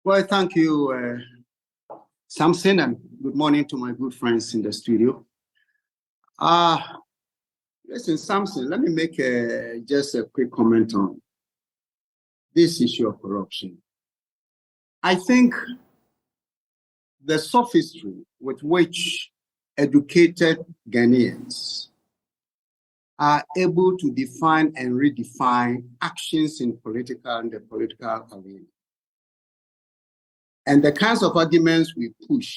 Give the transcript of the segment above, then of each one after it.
Well, thank you, Samson, and good morning to my good friends in the studio. Listen, Samson, let me make just a quick comment on this issue of corruption. I think the sophistry with which educated Ghanaians are able to define and redefine actions in the political arena, and the kinds of arguments we push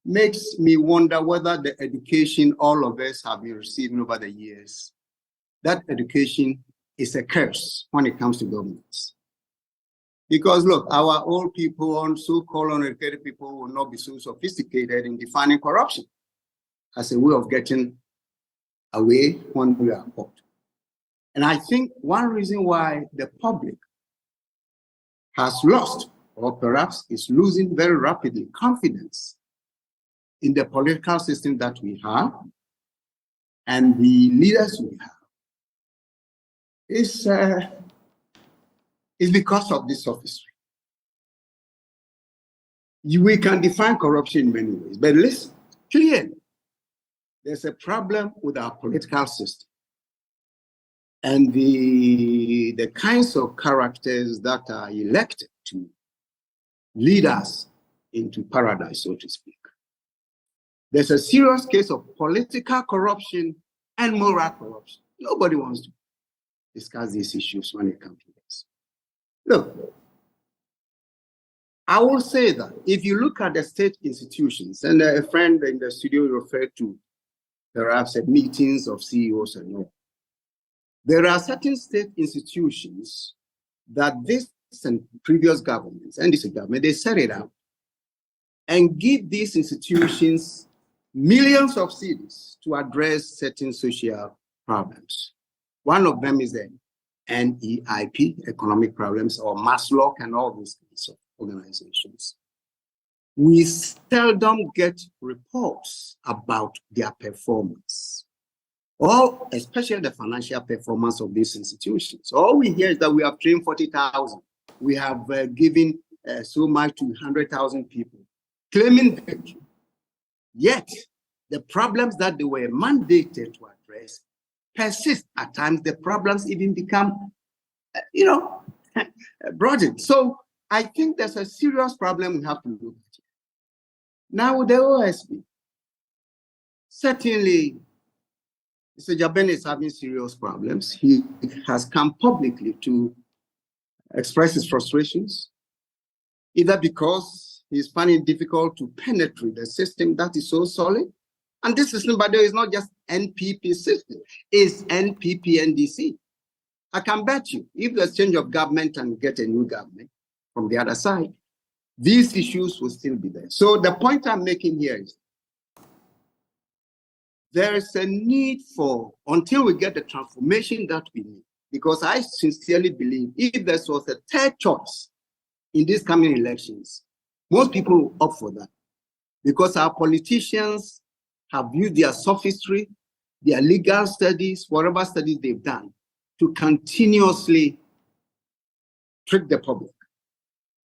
makes me wonder whether the education all of us have been receiving over the years, that education is a curse when it comes to governments. Because look, our old people and so-called uneducated people will not be so sophisticated in defining corruption as a way of getting away when we are caught. And I think one reason why the public has lost, or perhaps is losing very rapidly, confidence in the political system that we have and the leaders we have is because of this sophistry. We can define corruption in many ways, but listen, clearly, there's a problem with our political system and the kinds of characters that are elected to lead us into paradise, so to speak. There's a serious case of political corruption and moral corruption. Nobody wants to discuss these issues when it comes to this. Look, I will say that if you look at the state institutions, and a friend in the studio referred to perhaps at meetings of CEOs and all, there are certain state institutions that this and previous governments, and this government, they set it up and give these institutions millions of cedis to address certain social problems. One of them is the NEIP, economic problems, or Maslow and all these kinds of organizations. We seldom get reports about their performance, or especially the financial performance of these institutions. All we hear is that we have trained 40,000. We have given so much to 100,000 people, claiming victory. Yet, the problems that they were mandated to address persist. At times, the problems even become, broadened. So, I think there's a serious problem we have to look at. Now, with the OSP, certainly, Mr. Jaben is having serious problems. He has come publicly to express his frustrations, either because he's finding it difficult to penetrate the system that is so solid. And this system, by the way, is not just NPP system, it's NPP NDC. I can bet you, if there's change of government and get a new government from the other side, these issues will still be there. So the point I'm making here is there is a need for, until we get the transformation that we need, because I sincerely believe if there was a third choice in these coming elections, most people will opt for that, because our politicians have used their sophistry, their legal studies, whatever studies they've done, to continuously trick the public.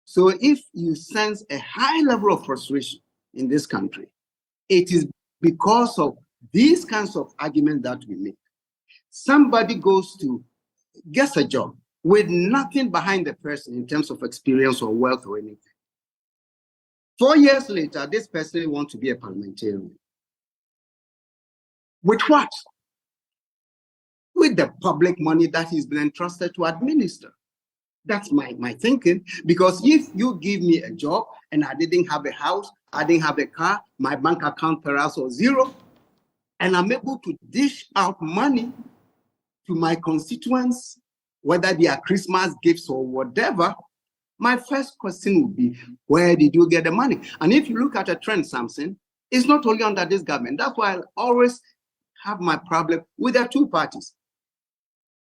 So if you sense a high level of frustration in this country, it is because of these kinds of arguments that we make. Somebody gets a job with nothing behind the person in terms of experience or wealth or anything. 4 years later, this person wants to be a parliamentarian. With what? With the public money that he's been entrusted to administer. That's my thinking. Because if you give me a job and I didn't have a house, I didn't have a car, my bank account perhaps was zero, and I'm able to dish out money to my constituents, whether they are Christmas gifts or whatever, my first question would be, where did you get the money? And if you look at a trend, Samson, it's not only under this government. That's why I always have my problem with the two parties.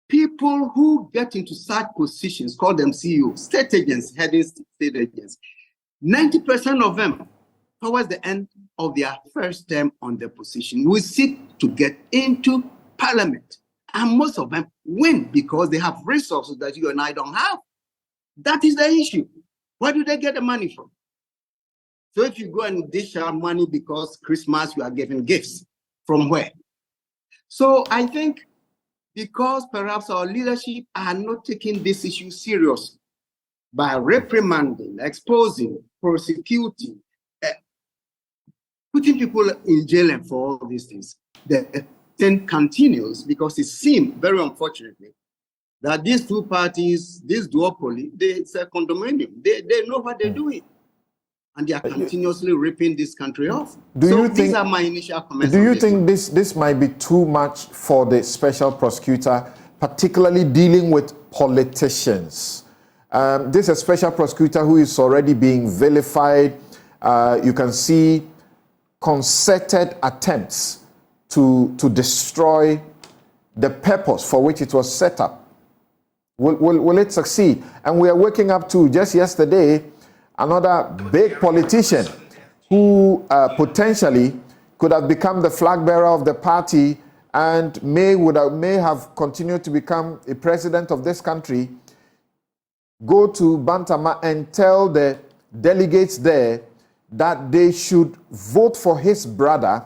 People who get into such positions, call them CEOs, state agents, heading state agents, 90% of them, towards the end of their first term on the position, will seek to get into parliament. And most of them win because they have resources that you and I don't have. That is the issue. Where do they get the money from? So if you go and dish out money because Christmas, you are giving gifts, from where? So I think because perhaps our leadership are not taking this issue seriously by reprimanding, exposing, prosecuting, putting people in jail and for all these things, the thing continues because it seems, very unfortunately, that these two parties, this duopoly, it's a condominium. They know what they're doing. And they are continuously ripping this country off. These are my initial comments. Do you think this might be too much for the special prosecutor, particularly dealing with politicians? This is a special prosecutor who is already being vilified. You can see concerted attempts to destroy the purpose for which it was set up. Will it succeed? And we are waking up to, just yesterday, another big politician who potentially could have become the flag bearer of the party and may have continued to become a president of this country, go to Bantama and tell the delegates there that they should vote for his brother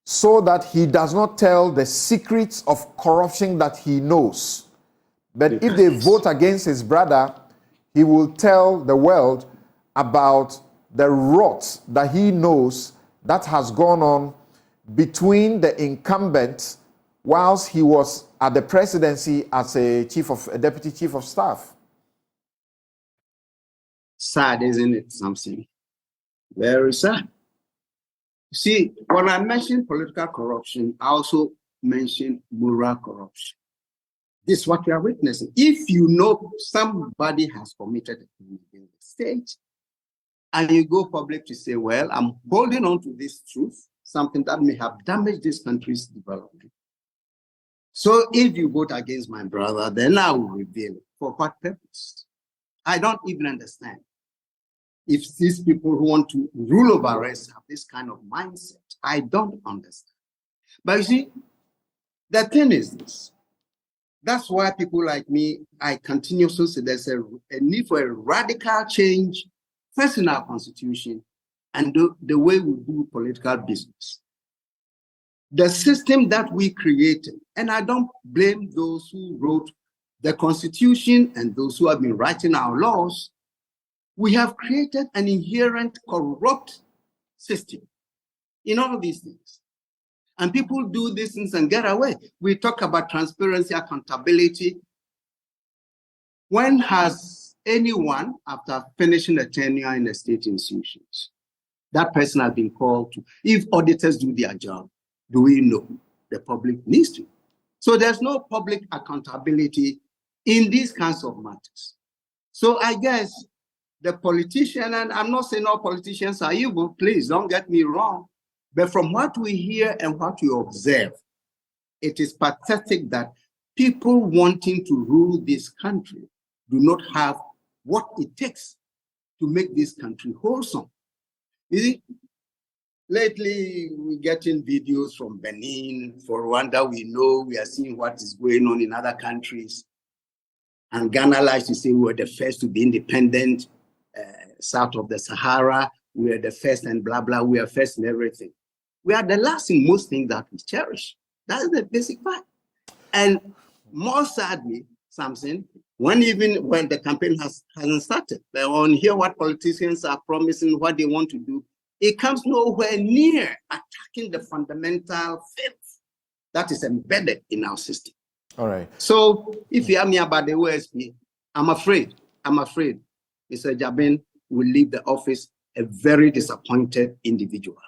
so that he does not tell the secrets of corruption that he knows. But if they vote against his brother, he will tell the world about the rot that he knows that has gone on between the incumbent whilst he was at the presidency as a deputy chief of staff. Sad, isn't it, something? Very sad. See, when I mentioned political corruption, I also mentioned moral corruption. This is what we are witnessing. If you know somebody has committed a crime against the state, and you go public to say, well, I'm holding on to this truth, something that may have damaged this country's development. So if you vote against my brother, then I will reveal it. For what purpose? I don't even understand. If these people who want to rule over us have this kind of mindset, I don't understand. But you see, the thing is this. That's why people like me, I continuously say there's a need for a radical change, first in our constitution, and the way we do political business. The system that we created, and I don't blame those who wrote the constitution and those who have been writing our laws, we have created an inherent corrupt system in all of these things. And people do these things and get away. We talk about transparency, accountability. When has anyone, after finishing a tenure in the state institutions, that person has been called to, if auditors do their job, do we know? The public needs to. So there's no public accountability in these kinds of matters. So I guess the politician, and I'm not saying all politicians are evil, please don't get me wrong, but from what we hear and what we observe, it is pathetic that people wanting to rule this country do not have what it takes to make this country wholesome. You see, lately we're getting videos from Benin, for Rwanda, we are seeing what is going on in other countries. And Ghana likes to say we were the first to be independent, south of the Sahara, we are the first and blah, blah, we are first in everything. We are the last in most things that we cherish. That is the basic fact. And more sadly, something, when the campaign hasn't started, they want to hear what politicians are promising, what they want to do, it comes nowhere near attacking the fundamental faith that is embedded in our system. All right. So if you ask me about the OSP, I'm afraid Mr. Agyeman will leave the office a very disappointed individual.